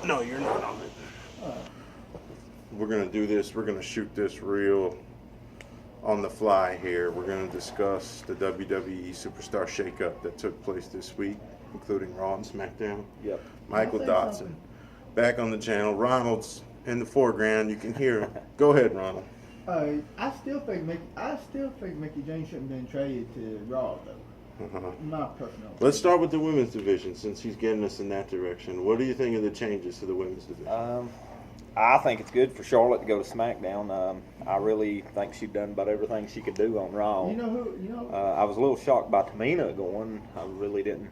No, you're not on it. Oh. We're going to do this. We're going to shoot this real on the fly here. We're going to discuss the WWE Superstar Shakeup that took place this week, including Raw and SmackDown. Yep. Michael Can I say Dotson something? back on the channel. Ronald's in the foreground. You can hear him. Go ahead, Ronald. I still think Mickey James shouldn't have been traded to Raw though. Uh-huh. My personal. Let's start with the women's division since he's getting us in that direction. What do you think of the changes to the women's division? I think it's good for Charlotte to go to SmackDown. I really think she's done about everything she could do on Raw. You know who? You know. I was a little shocked by Tamina going. I really didn't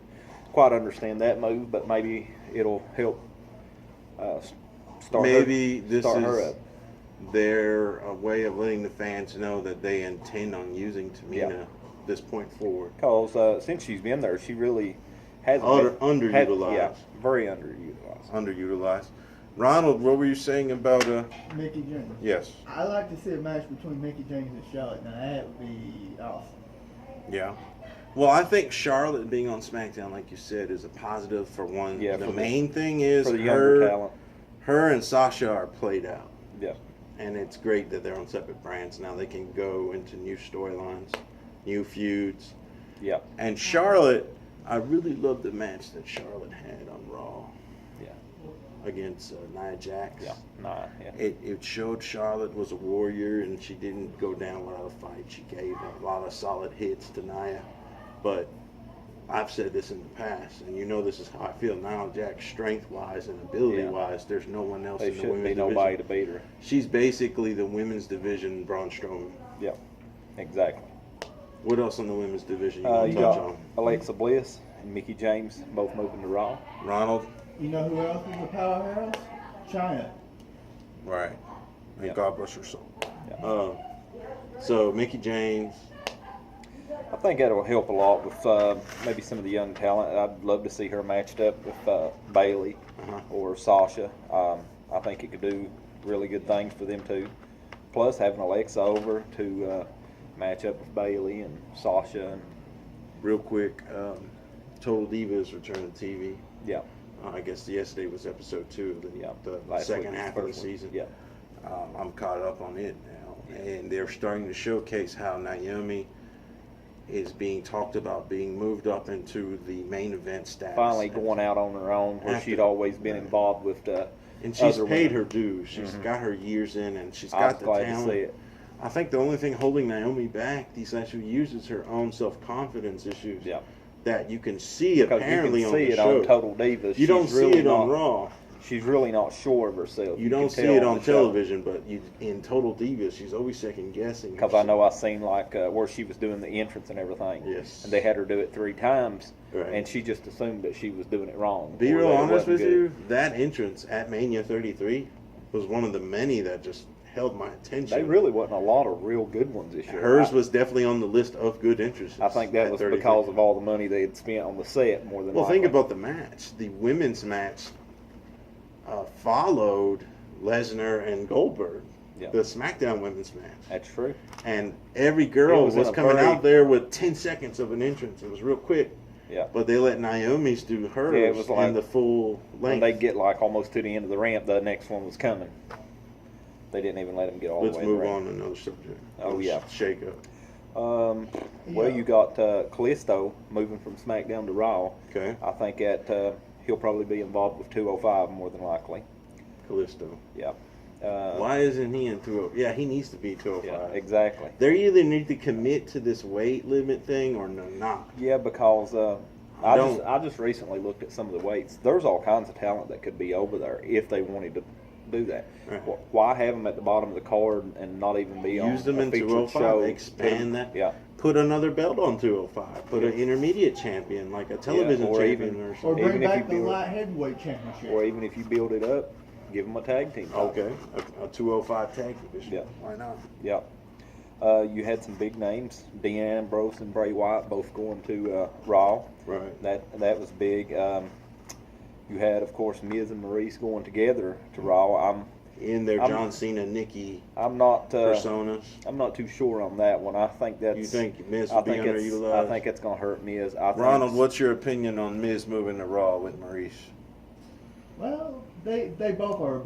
quite understand that move, but maybe it'll help start Maybe her, this start her is up. their way of letting the fans know that they intend on using Tamina Yeah. this point forward. Because since she's been there, she really hasn't Underutilized. yeah, very underutilized. Underutilized. Ronald, what were you saying about Mickey James. Yes. I like to see a match between Mickey James and Charlotte. Now that would be awesome. Yeah. Well, I think Charlotte being on SmackDown, like you said, is a positive for one. Yeah, the for the- main thing is For the younger talent. her and Sasha are played out. Yeah. And it's great that they're on separate brands. Now they can go into new storylines, new feuds. Yeah. And Charlotte, I really loved the match that Charlotte had on Raw. Yeah. Against Nia Jax. Yeah. Nah. Yeah. It showed Charlotte was a warrior and she didn't go down without a fight. She gave a lot of solid hits to Nia. But I've said this in the past, and you know this is how I feel. Nia Jax, strength-wise and ability-wise, there's no one else There in the shouldn't women's be nobody division. to beat her. She's basically the women's division Braun Strowman. Yeah. Exactly. What else in the women's division you You want to touch got on? Alexa Bliss and Mickey James both moving to Raw. Ronald? You know who else is a powerhouse? China. Right. And Yeah. God bless her soul. Yeah. So Mickey James. I think that'll help a lot with maybe some of the young talent. I'd love to see her matched up with Bailey Uh-huh. or Sasha. I think it could do really good things for them too. Plus having Alexa over to match up with Bailey and Sasha. And, Real quick, Total Divas returned to TV. yeah. I guess yesterday was episode 2 of Yeah. the Last week second was half of the first one. season. Yeah. I'm caught up on it now. And they're starting to showcase how Naomi is being talked about being moved up into the main event status. Finally going out on her own where After- she'd always been involved with And she's other paid women. her dues. She's got her years in, and she's I was got the glad to talent. see it. I think the only thing holding Naomi back these last few years is her own self-confidence issues. Yeah. That you can see Because apparently you can see on the it show. on Total Divas. You don't She's see really it on not- Raw. She's really not sure of herself. You don't see it on television, but in Total Divas, she's always second guessing. Because I know I seen like where she was doing the entrance and everything. Yes. And they had her do it 3 times, Right. and she just assumed that she was doing it wrong. Be or real that it honest wasn't with good. you, that entrance at Mania 33 was one of the many that just held my attention. They really wasn't a lot of real good ones this year. Hers was definitely on the list of good entrances. I think that at was 33. because of all the money they had spent on the set more than. Well, likely. think about the match. The women's match followed Lesnar and Goldberg, Yeah. the SmackDown women's match. That's true. And every girl It was, was in a coming very- out there with 10 seconds of an entrance. It was real quick. Yeah. But they let Naomi's do hers Yeah, it was like in the full When length. they get like almost to the end of the ramp, the next one was coming. They didn't even let them get all Let's the way. move to the on ramp. to another subject. Oh, yeah. Shake up. Well, Yeah. you got Kalisto moving from SmackDown to Raw. Okay. I think that he'll probably be involved with 205 more than likely. Callisto. Yeah. Why isn't he in 205? Yeah, he needs to be 205. Yeah, exactly. They either need to commit to this weight limit thing or no, not. Yeah, because don't- I just recently looked at some of the weights. There's all kinds of talent that could be over there if they wanted to do that. Right. Why have them at the bottom of the card and not even be on Use them a in featured 205. show? Expand that. Yeah. Put another belt on 205. Put an intermediate champion, like a television or champion even- or Or something. bring Even if back the you do it- light heavyweight championship. Or even if you build it up, give them a tag team title. Okay, a 205 tag division. Yeah. Why not? Yeah. You had some big names, Dean Ambrose and Bray Wyatt, both going to Raw. Right. That was big. You had, of course, Miz and Maurice going together to Raw. In their I'm- John Cena, Nikki I'm not. personas. I'm not too sure on that one. I think that's. You think Miz I will be think it's. underutilized? I think it's going to hurt Miz. I think Ronald, what's your opinion on Miz moving to Raw with Maurice? Well, they both are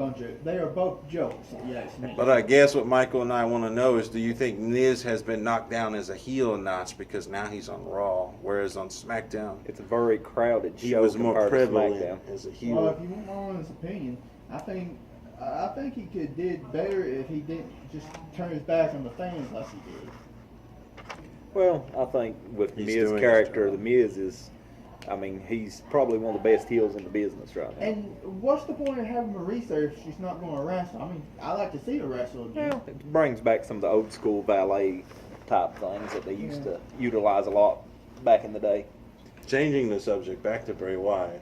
they are both jokes, if you ask me. But I guess what Michael and I want to know is, do you think Miz has been knocked down as a heel a notch because now he's on Raw, whereas on SmackDown It's a very crowded he show was more compared to prevalent SmackDown. as a Well, heel? if you want my honest opinion, I think he could did better if he didn't just turn his back on the fans like he did. Well, I think with the He's Miz doing his character, job. the Miz is, I mean, he's probably one of the best heels in the business right now. And what's the point of having Marisa if she's not going to wrestle? I mean, I like to see her wrestle again. Well, it brings back some of the old school ballet type things that they used to utilize a lot back in the day. Changing the subject back to Bray Wyatt,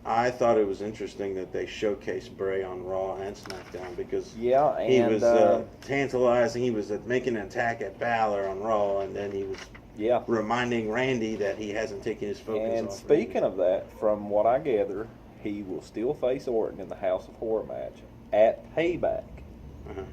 I thought it was interesting that they showcased Bray on Raw and SmackDown because Yeah, and he was tantalizing. He was making an attack at Balor on Raw, and then he was yeah. reminding Randy that he hasn't taken his focus And off speaking of that, from what I gather, he will still face Orton in the House of Horror match at Payback. Uh-huh.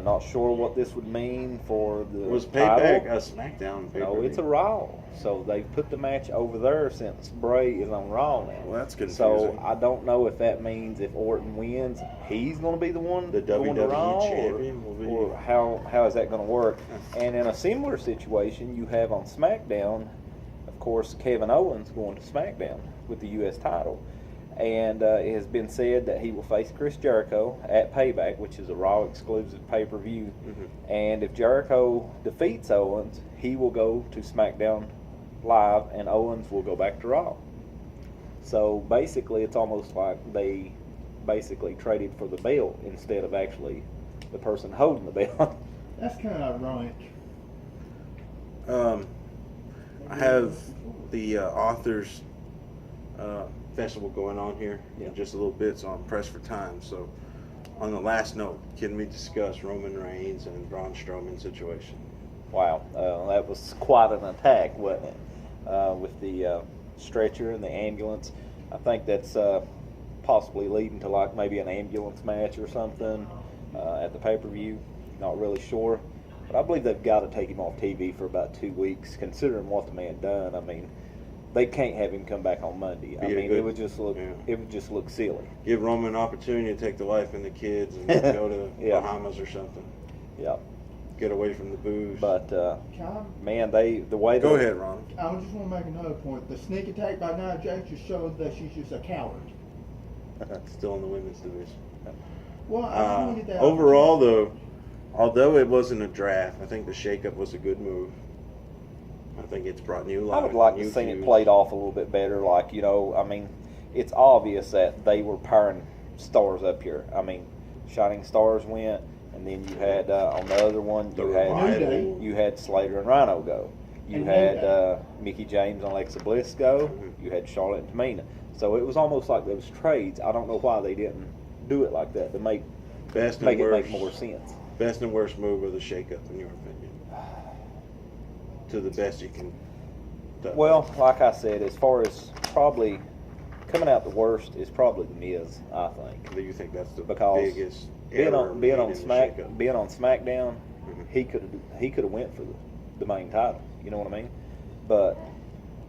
Not sure what this would mean for the Was title. Payback a SmackDown pay-per-view? No, it's a Raw. So they put the match over there since Bray is on Raw now. Well, that's confusing. So I don't know if that means if Orton wins, he's going to be the one The going to WWE Raw, champion will be. or how is that going to work? And in a similar situation, you have on SmackDown, of course, Kevin Owens going to SmackDown with the U.S. title. And it has been said that he will face Chris Jericho at Payback, which is a Raw exclusive pay-per-view. Mhm. And if Jericho defeats Owens, he will go to SmackDown Live, and Owens will go back to Raw. So basically, it's almost like they basically traded for the belt instead of actually the person holding the belt. That's kind of ironic. I have the authors festival going on here in just a little bit, so I'm pressed for time. So, on the last note, can we discuss Roman Reigns and Braun Strowman situation? Wow, that was quite an attack, wasn't it? With the stretcher and the ambulance. I think that's possibly leading to like maybe an ambulance match or something at the pay-per-view. Not really sure. But I believe they've got to take him off TV for about 2 weeks, considering what the man done. I mean, they can't have him come back on Monday. I mean, it would just look silly. Give Roman an opportunity to take the wife and the kids and go to Bahamas or something. Yeah. Get away from the booze. But Can man, the way Go ahead, Ron. I just want to make another point. The sneak attack by Nia Jax just showed that she's just a coward. Still in the women's division. Well, I just want to get that. Overall, though, although it wasn't a draft, I think the shakeup was a good move. I think it's brought new life. I would like new to see it feuds. played off a little bit better. Like, you know, I mean, it's obvious that they were pairing stars up here. I mean, Shining Stars went, and then you had on the other one, The Revival. you had Slater and Rhino go. You And had Mickey James and Alexa Bliss go. Mhm. You had Charlotte and Tamina. So it was almost like those trades. I don't know why they didn't do it like that to make Best make and it worst. make more sense. Best and worst move of the shakeup, in your opinion? To the best you can. Well, like I said, as far as probably coming out the worst is probably the Miz, I think. Do you think that's the Because biggest being error on made in the shakeup? being on SmackDown, Mhm. he could have went for the main title. You know what I mean? But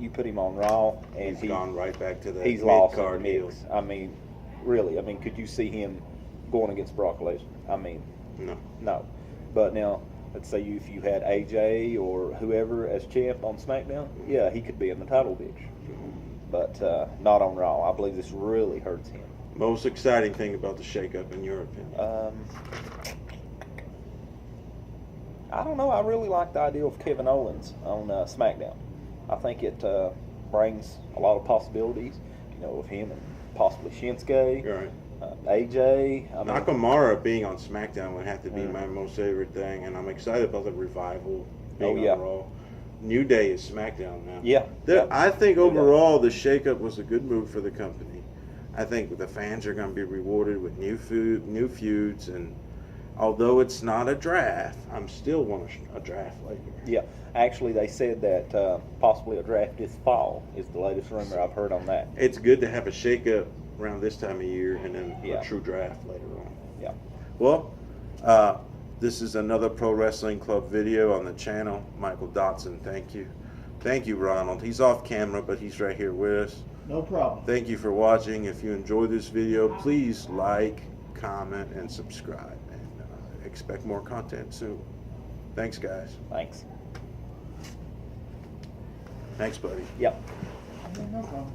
you put him on Raw, and He's gone right back to the he's lost in the mid-card deal. mix. I mean, really. I mean, could you see him going against Brock Lesnar? I mean, No. no. But now, let's say if you had AJ or whoever as champ on SmackDown, yeah, he could be in the title picture. But not on Raw. I believe this really hurts him. Most exciting thing about the shakeup, in your opinion? I don't know. I really like the idea of Kevin Owens on SmackDown. I think it brings a lot of possibilities, you know, of him and possibly Shinsuke, You're right. AJ. I mean, Nakamura being on SmackDown would have to be Mhm. my most favorite thing, and I'm excited about the Revival being Oh, yeah. on Raw. New Day is SmackDown now. yeah. I think overall the shakeup was a good move for the company. I think the fans are going to be rewarded with new feuds, and although it's not a draft, I'm still want a draft later. Yeah. Actually, they said that possibly a draft this fall is the latest rumor I've heard on that. It's good to have a shakeup around this time of year, and then Yeah. a true draft later on. Yeah. Well, this is another Pro Wrestling Club video on the channel. Michael Dotson, thank you. Thank you, Ronald. He's off camera, but he's right here with us. No problem. Thank you for watching. If you enjoyed this video, please like, comment, and subscribe. And expect more content soon. Thanks, guys. Thanks. Thanks, buddy. Yep. No problem.